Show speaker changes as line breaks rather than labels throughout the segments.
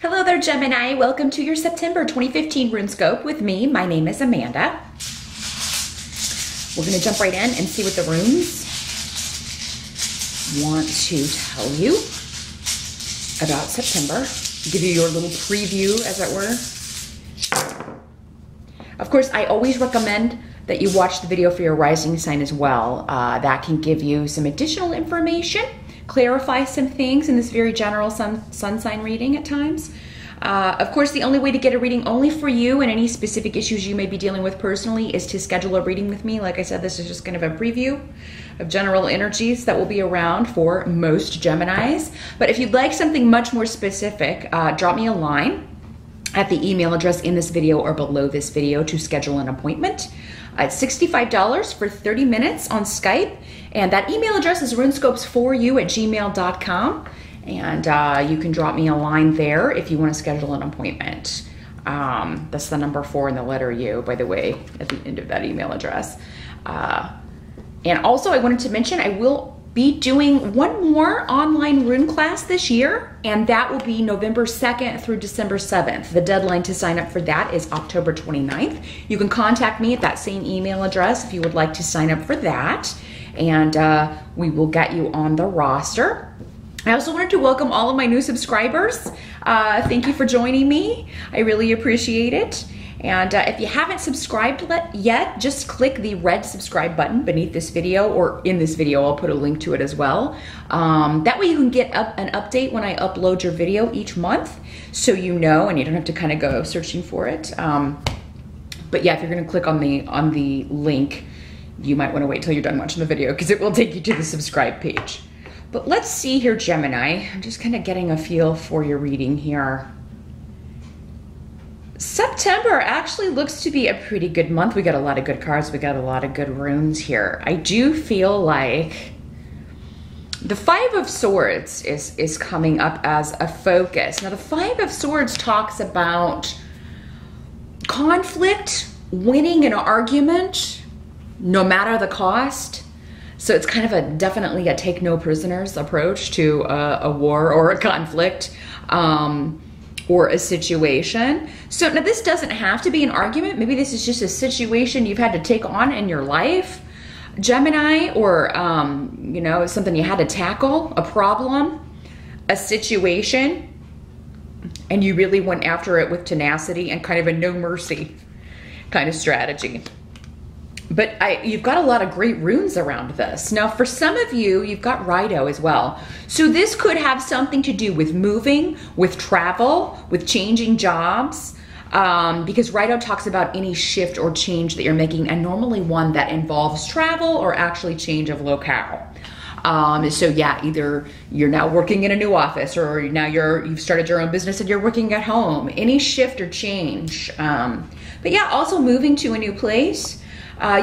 Hello there, Gemini. Welcome to your September 2015 Runescope with me. My name is Amanda. We're going to jump right in and see what the runes want to tell you about September. Give you your little preview, as it were. Of course, I always recommend that you watch the video for your rising sign as well. That can give you some additional information, clarify some things in this very general sun sign reading at times. Of course, the only way to get a reading only for you and any specific issues you may be dealing with personally is to schedule a reading with me. Like I said, this is just kind of a preview of general energies that will be around for most Geminis. But if you'd like something much more specific, drop me a line at the email address in this video or below this video to schedule an appointment. It's $65 for 30 minutes on Skype, and that email address is runescopes4u@gmail.com, and you can drop me a line there if you want to schedule an appointment. That's the number 4 and the letter U, by the way, at the end of that email address. And also, I wanted to mention I will be doing one more online rune class this year, and that will be November 2nd through December 7th. The deadline to sign up for that is October 29th. You can contact me at that same email address if you would like to sign up for that, and we will get you on the roster. I also wanted to welcome all of my new subscribers. Thank you for joining me. I really appreciate it. And if you haven't subscribed yet, just click the red subscribe button beneath this video, or in this video, I'll put a link to it as well. That way you can get an update when I upload your video each month, so you know, and you don't have to kind of go searching for it. But yeah, if you're gonna click on the link, you might wanna wait till you're done watching the video because it will take you to the subscribe page. But let's see here, Gemini. I'm just kind of getting a feel for your reading here. September actually looks to be a pretty good month. We got a lot of good cards. We got a lot of good runes here. I do feel like the 5 of Swords is coming up as a focus. Now, the 5 of Swords talks about conflict, winning an argument, no matter the cost. So it's kind of definitely a take no prisoners approach to a war or a conflict. Or a situation. So now this doesn't have to be an argument. Maybe this is just a situation you've had to take on in your life, Gemini, or you know, something you had to tackle, a problem, a situation, and you really went after it with tenacity and kind of a no mercy kind of strategy. But you've got a lot of great runes around this. Now, for some of you, you've got Rido as well. So this could have something to do with moving, with travel, with changing jobs, because Rido talks about any shift or change that you're making, and normally one that involves travel or actually change of locale. So yeah, either you're now working in a new office, or now you've started your own business and you're working at home. Any shift or change. But yeah, also moving to a new place.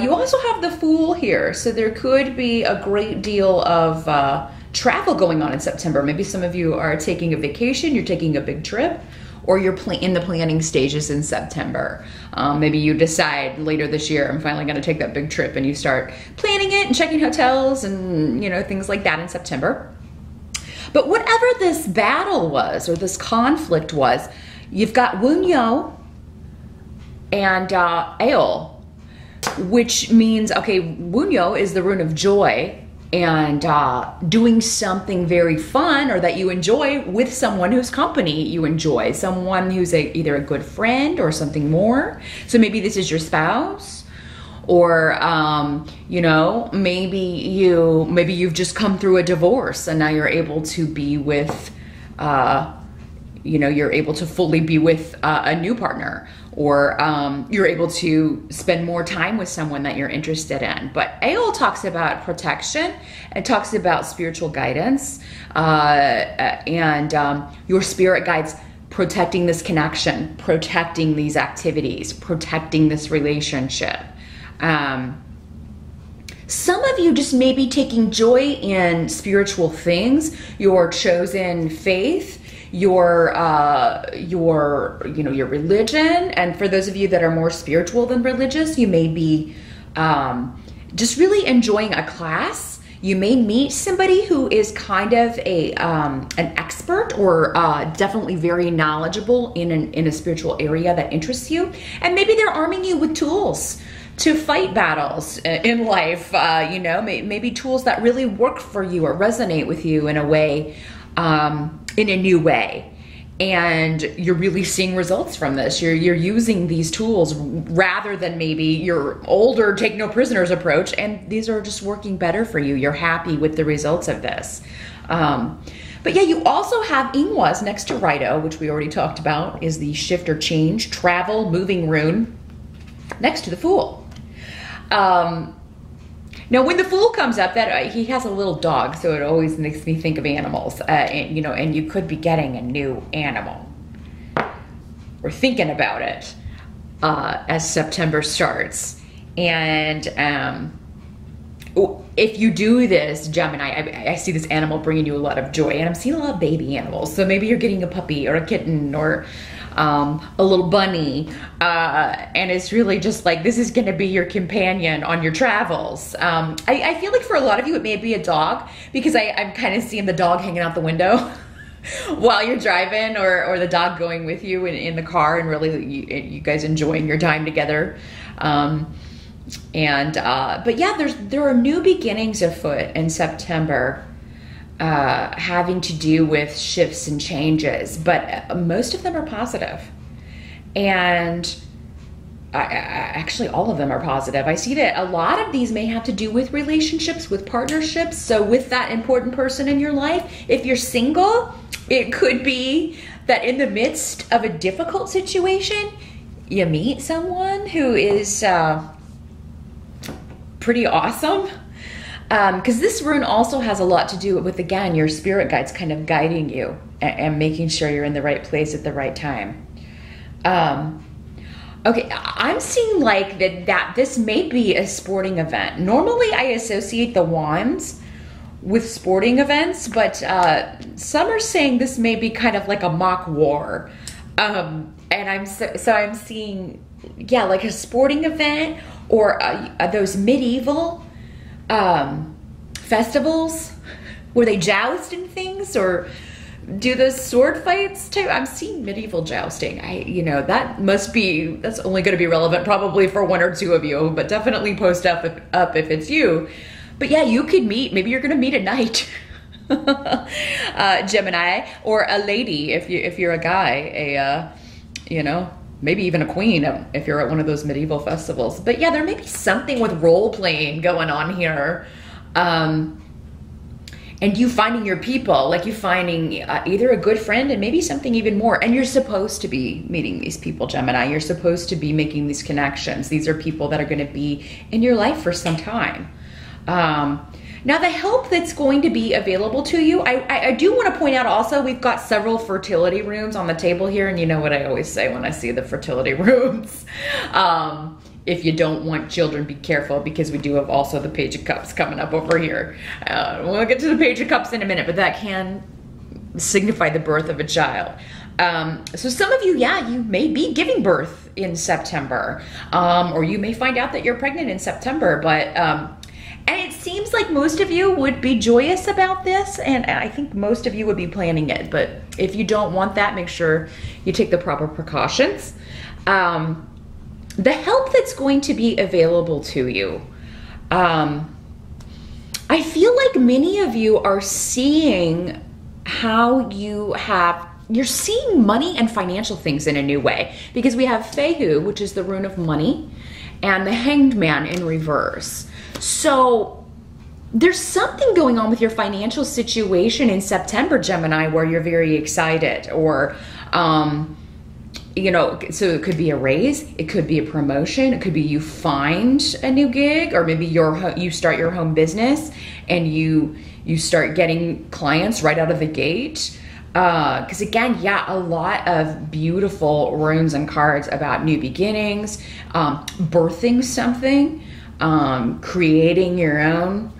You also have the Fool here, so there could be a great deal of travel going on in September. Maybe some of you are taking a vacation, you're taking a big trip, or you're in the planning stages in September. Maybe you decide later this year, I'm finally gonna take that big trip, and you start planning it and checking hotels and things like that in September. But whatever this battle was, or this conflict was, you've got Wunyo and Aeol, which means, okay, Wunyo is the rune of joy, and doing something very fun or that you enjoy with someone whose company you enjoy, someone who's either a good friend or something more. So maybe this is your spouse, or maybe you've just come through a divorce and now you're able to be with you're able to fully be with a new partner, or you're able to spend more time with someone that you're interested in. But Aeol talks about protection, and talks about spiritual guidance, and your spirit guides protecting this connection, protecting these activities, protecting this relationship. Some of you just may be taking joy in spiritual things, your chosen faith, your religion. And for those of you that are more spiritual than religious, you may be just really enjoying a class. You may meet somebody who is kind of an expert or definitely very knowledgeable in a spiritual area that interests you. And maybe they're arming you with tools to fight battles in life, you know, maybe tools that really work for you or resonate with you in a way, in a new way. And you're really seeing results from this. You're using these tools rather than maybe your older take no prisoners approach, and these are just working better for you. You're happy with the results of this. But yeah, you also have Ingwas next to Rido, which we already talked about, is the shift or change, travel, moving rune, next to the Fool. Now, when the Fool comes up, that he has a little dog, so it always makes me think of animals. You know, and you could be getting a new animal, or thinking about it as September starts. And if you do this, Gemini, I see this animal bringing you a lot of joy, and I'm seeing a lot of baby animals. So maybe you're getting a puppy or a kitten or a little bunny, and it's really just like, this is going to be your companion on your travels. I feel like for a lot of you, it may be a dog, because I'm kind of seeing the dog hanging out the window while you're driving, or the dog going with you in the car, and really you guys enjoying your time together. But yeah, there are new beginnings afoot in September, having to do with shifts and changes, but most of them are positive. And actually all of them are positive. I see that a lot of these may have to do with relationships, with partnerships. So with that important person in your life, if you're single, it could be that in the midst of a difficult situation, you meet someone who is pretty awesome. Because this rune also has a lot to do with, again, your spirit guides kind of guiding you and making sure you're in the right place at the right time. Okay, I'm seeing like that this may be a sporting event. Normally I associate the wands with sporting events, but some are saying this may be kind of like a mock war. And I'm seeing, yeah, like a sporting event, or those medieval festivals where they joust and things, or do those sword fights too. I'm seeing medieval jousting. You know, that's only going to be relevant probably for one or two of you, but definitely post up if it's you. But yeah, you could meet, maybe you're going to meet a knight, Gemini, or a lady if you're a guy, you know, maybe even a queen if you're at one of those medieval festivals. But yeah, there may be something with role playing going on here. And you finding your people, like you finding either a good friend and maybe something even more. And you're supposed to be meeting these people, Gemini. You're supposed to be making these connections. These are people that are going to be in your life for some time. Now, the help that's going to be available to you, I do want to point out also, we've got several fertility runes on the table here. And you know what I always say when I see the fertility runes. If you don't want children, be careful, because we do have also the Page of Cups coming up over here. We'll get to the Page of Cups in a minute, but that can signify the birth of a child. So some of you, yeah, you may be giving birth in September, or you may find out that you're pregnant in September, but and it seems like most of you would be joyous about this, and I think most of you would be planning it. But if you don't want that, make sure you take the proper precautions. The help that's going to be available to you. I feel like many of you are seeing how you're seeing money and financial things in a new way, because we have Fehu, which is the rune of money, and the Hanged Man in reverse. So there's something going on with your financial situation in September, Gemini, where you're very excited, or you know, so it could be a raise, it could be a promotion, it could be you find a new gig, or maybe you start your home business and you start getting clients right out of the gate. Because again, yeah, a lot of beautiful runes and cards about new beginnings, birthing something, creating your own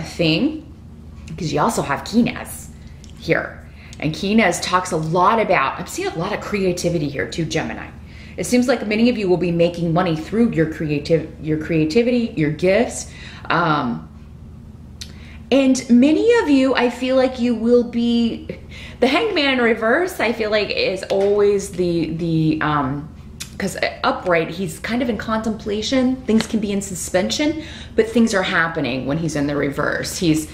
thing, because you also have Kines here. And Kines talks a lot about, I'm seeing a lot of creativity here too, Gemini. It seems like many of you will be making money through your creativity, your gifts. And many of you, I feel like you will be, the Hanged Man in reverse, I feel like is always because upright, he's kind of in contemplation. Things can be in suspension, but things are happening when he's in the reverse. He's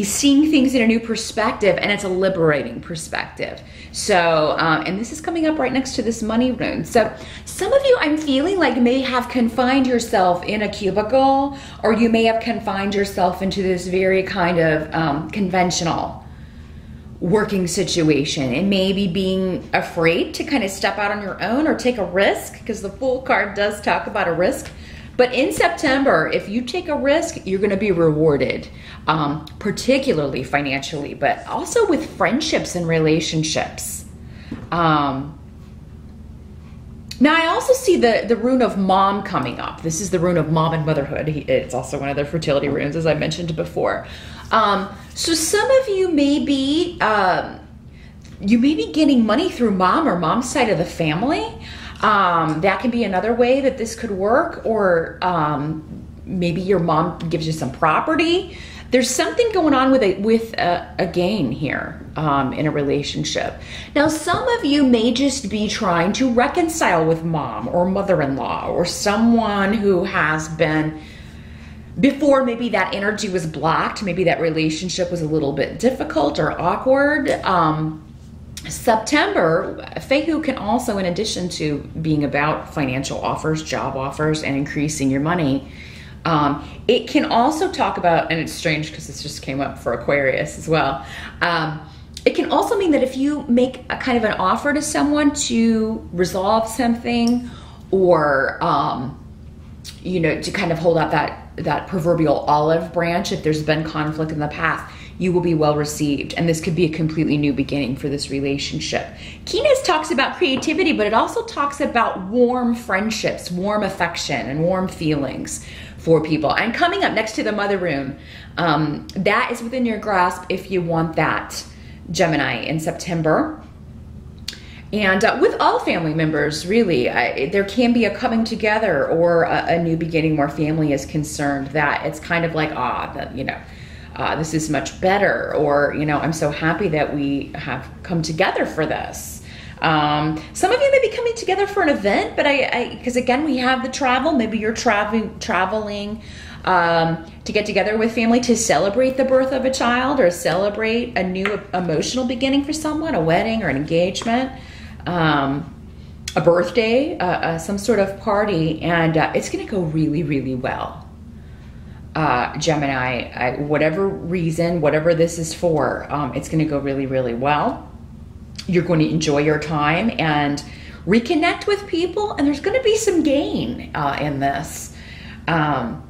seeing things in a new perspective, and it's a liberating perspective. So, and this is coming up right next to this money rune. So some of you, I'm feeling like may have confined yourself in a cubicle, or you may have confined yourself into this very kind of conventional working situation, and maybe being afraid to kind of step out on your own or take a risk, because the Fool card does talk about a risk. But in September, if you take a risk, you're going to be rewarded, particularly financially, but also with friendships and relationships. Now, I also see the rune of mom coming up. This is the rune of mom and motherhood. It's also one of the fertility runes, as I mentioned before. So some of you may be getting money through mom or mom's side of the family. That can be another way that this could work, or maybe your mom gives you some property. There's something going on with a gain here in a relationship. Now, some of you may just be trying to reconcile with mom or mother-in-law or someone who has been, before maybe that energy was blocked, maybe that relationship was a little bit difficult or awkward. September, Fehu can also, in addition to being about financial offers, job offers, and increasing your money, it can also talk about, and it's strange because this just came up for Aquarius as well, it can also mean that if you make a kind of an offer to someone to resolve something, or to kind of hold out that proverbial olive branch, if there's been conflict in the past, you will be well received. And this could be a completely new beginning for this relationship. Keenest talks about creativity, but it also talks about warm friendships, warm affection, and warm feelings for people. And coming up next to the mother rune, that is within your grasp if you want that, Gemini, in September. And with all family members, really, there can be a coming together or a new beginning where family is concerned, that it's kind of like, this is much better, or, I'm so happy that we have come together for this. Some of you may be coming together for an event, but because again, we have the travel, maybe you're traveling to get together with family to celebrate the birth of a child, or celebrate a new emotional beginning for someone, a wedding or an engagement, a birthday, some sort of party, and it's going to go really, really well. Gemini, whatever reason, whatever this is for, it's going to go really, really well. You're going to enjoy your time and reconnect with people, and there's going to be some gain in this. And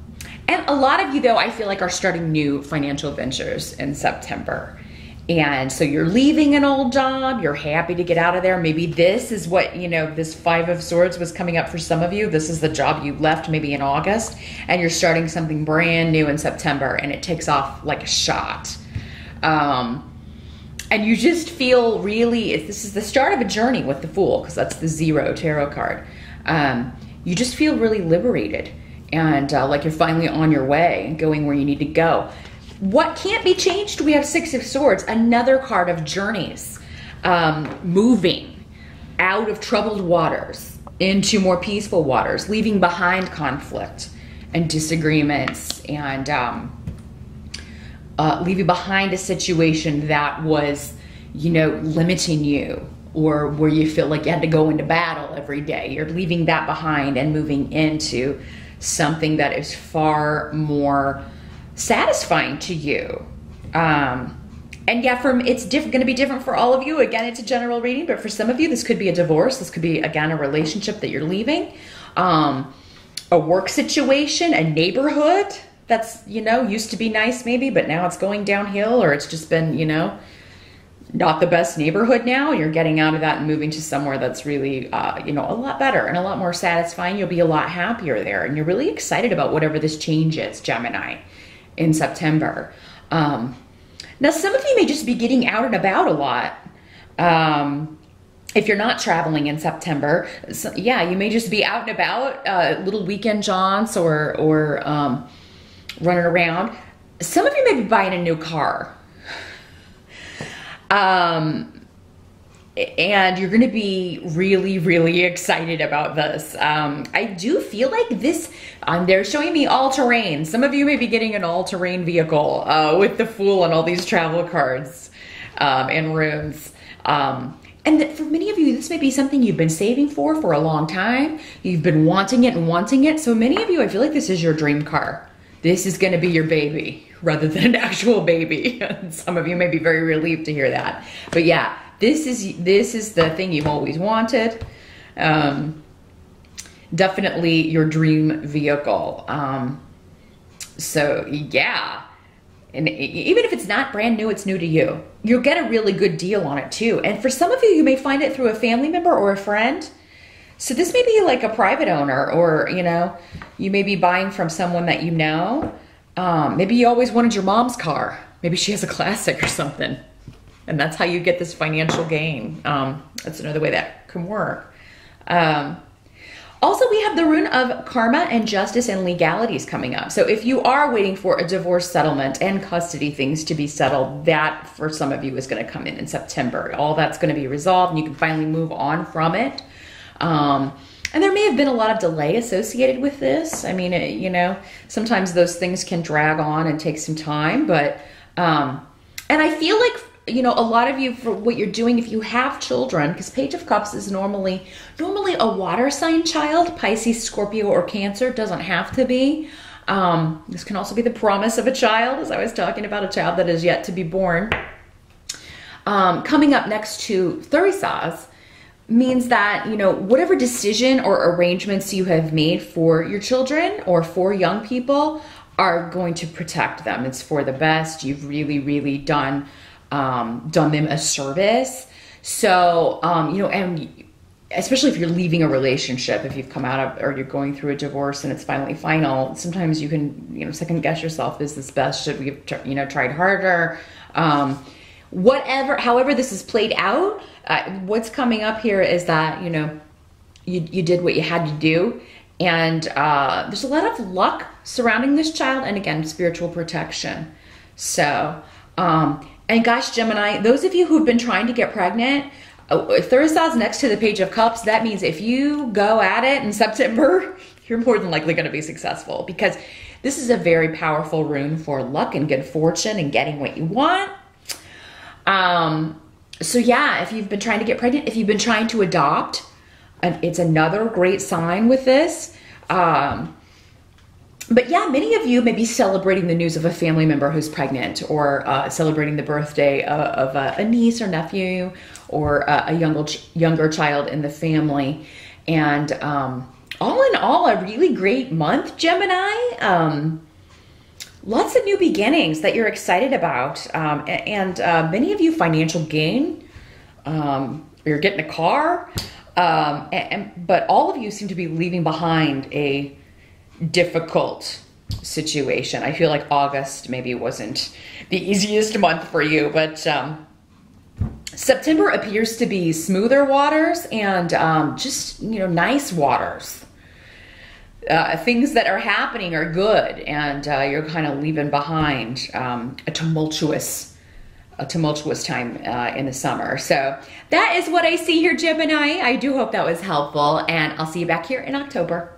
a lot of you, though, I feel like are starting new financial ventures in September. And so you're leaving an old job, you're happy to get out of there. Maybe this is what, this Five of Swords was coming up for some of you. This is the job you left maybe in August, and you're starting something brand new in September, and it takes off like a shot. And you just feel really, this is the start of a journey with the Fool, because that's the Zero tarot card. You just feel really liberated, and like you're finally on your way and going where you need to go. What can't be changed? We have Six of Swords, another card of journeys, moving out of troubled waters into more peaceful waters, leaving behind conflict and disagreements, and leaving behind a situation that was, limiting you, or where you feel like you had to go into battle every day. You're leaving that behind and moving into something that is far more satisfying to you. And yeah, it's going to be different for all of you. Again, it's a general reading, but for some of you, this could be a divorce. This could be, again, a relationship that you're leaving, a work situation, a neighborhood that's, used to be nice maybe, but now it's going downhill, or it's just been, not the best neighborhood now. You're getting out of that and moving to somewhere that's really, a lot better and a lot more satisfying. You'll be a lot happier there, and you're really excited about whatever this change is, Gemini, in September. Now, some of you may just be getting out and about a lot. If you're not traveling in September, you may just be out and about, little weekend jaunts, or running around. Some of you may be buying a new car. And you're going to be really, really excited about this. I do feel like this, they're showing me all-terrain. Some of you may be getting an all-terrain vehicle with the Fool and all these travel cards and runes. And for many of you, this may be something you've been saving for a long time. You've been wanting it and wanting it. So many of you, I feel like this is your dream car. This is going to be your baby rather than an actual baby. Some of you may be very relieved to hear that. But yeah, this is the thing you've always wanted. Definitely your dream vehicle. So yeah, and even if it's not brand new, it's new to you. You'll get a really good deal on it too. And for some of you, you may find it through a family member or a friend. So this may be like a private owner, or you may be buying from someone that you know. Maybe you always wanted your mom's car. Maybe she has a classic or something. And that's how you get this financial gain. That's another way that can work. Also, we have the rune of karma and justice and legalities coming up. So if you are waiting for a divorce settlement and custody things to be settled, that for some of you is going to come in September. All that's going to be resolved and you can finally move on from it. And there may have been a lot of delay associated with this. I mean, sometimes those things can drag on and take some time, but, and I feel like, a lot of you, for what you're doing, if you have children, because Page of Cups is normally a water sign child, Pisces, Scorpio, or Cancer, doesn't have to be. This can also be the promise of a child, as I was talking about, a child that is yet to be born. Coming up next to Thurisaz means that, whatever decision or arrangements you have made for your children or for young people are going to protect them. It's for the best. You've really, really done them a service. So, and especially if you're leaving a relationship, if you've come out of, or you're going through a divorce and it's finally final, sometimes you can, second guess yourself, is this best? Should we have, tried harder? However this is played out, what's coming up here is that, you did what you had to do. And there's a lot of luck surrounding this child, and again, spiritual protection. So, and gosh, Gemini, those of you who've been trying to get pregnant, Thursday's next to the Page of Cups. That means if you go at it in September, you're more than likely going to be successful, because this is a very powerful rune for luck and good fortune and getting what you want. So yeah, if you've been trying to get pregnant, if you've been trying to adopt, it's another great sign with this. But yeah, many of you may be celebrating the news of a family member who's pregnant, or celebrating the birthday of a niece or nephew, or a younger child in the family. And all in all, a really great month, Gemini. Lots of new beginnings that you're excited about. And many of you, financial gain. You're getting a car. But all of you seem to be leaving behind a difficult situation. I feel like August maybe wasn't the easiest month for you, but September appears to be smoother waters and just, nice waters. Things that are happening are good, and you're kind of leaving behind a tumultuous time in the summer. So that is what I see here, Gemini. I do hope that was helpful, and I'll see you back here in October.